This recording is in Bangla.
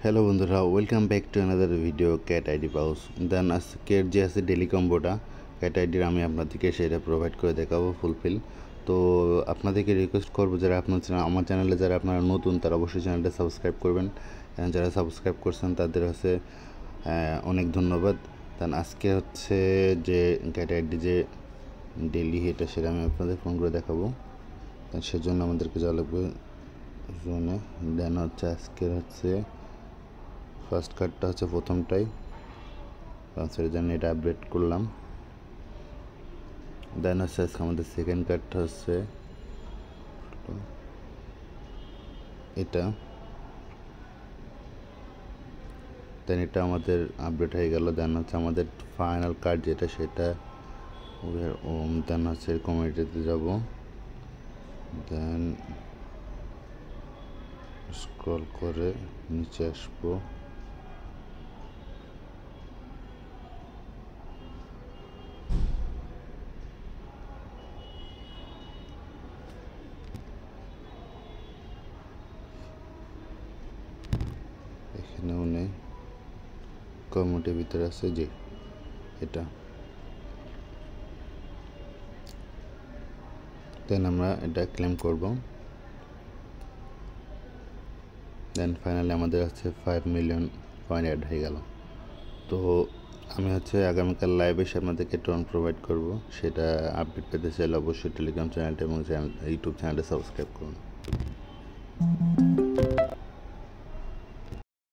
হ্যালো বন্ধুরা, welcome back to another video ক্যাট আইডি পাউস। দেন আজকের যে আছে ডেলি কম্বোটা ক্যাট আইডির আমি আপনাদেরকে সেটা প্রোভাইড করে দেখাবো ফুলফিল। তো আপনাদেরকে রিকোয়েস্ট করবো যারা আমার চ্যানেলে যারা আপনারা নতুন তারা অবশ্যই চ্যানেলটা সাবস্ক্রাইব করবেন। যারা সাবস্ক্রাইব করছেন তাদের হচ্ছে অনেক ধন্যবাদ। দেন আজকে হচ্ছে যে ক্যাট আইডি যে ডেলি এটা সেটা আমি আপনাদের ফোন করে দেখাবো। সেজন্য আমাদেরকে যাওয়া লাগবে জোনে। দেন হচ্ছে আজকের হচ্ছে ফার্স্ট কার্ডটা হচ্ছে প্রথমটাই সেটার জন্য এটা আপডেট করলাম। দেন হচ্ছে আজকে আমাদের সেকেন্ড কার্ডটা হচ্ছে এটা। দেন এটা আমাদের আপডেট হয়ে গেল। দেন হচ্ছে আমাদের ফাইনাল কার্ড যেটা সেটা দেন হচ্ছে কমিউনিটিতে যাব। দেন স্ক্রল করে নিচে আসবো। এখানেও নেই, কমিউনিটির ভিতরে আছে যে এটা। দেন আমরা এটা ক্লেম করব। দেন ফাইনালি আমাদের হচ্ছে 5 মিলিয়ন কয়েন অ্যাড হয়ে গেল। তো আমি হচ্ছে আগামীকাল লাইভে এসে আপনাদেরকে টোন প্রোভাইড করব। সেটা আপডেট পেতে চাইলে অবশ্যই টেলিগ্রাম চ্যানেলটা এবং ইউটিউব চ্যানেলটা সাবস্ক্রাইব করুন।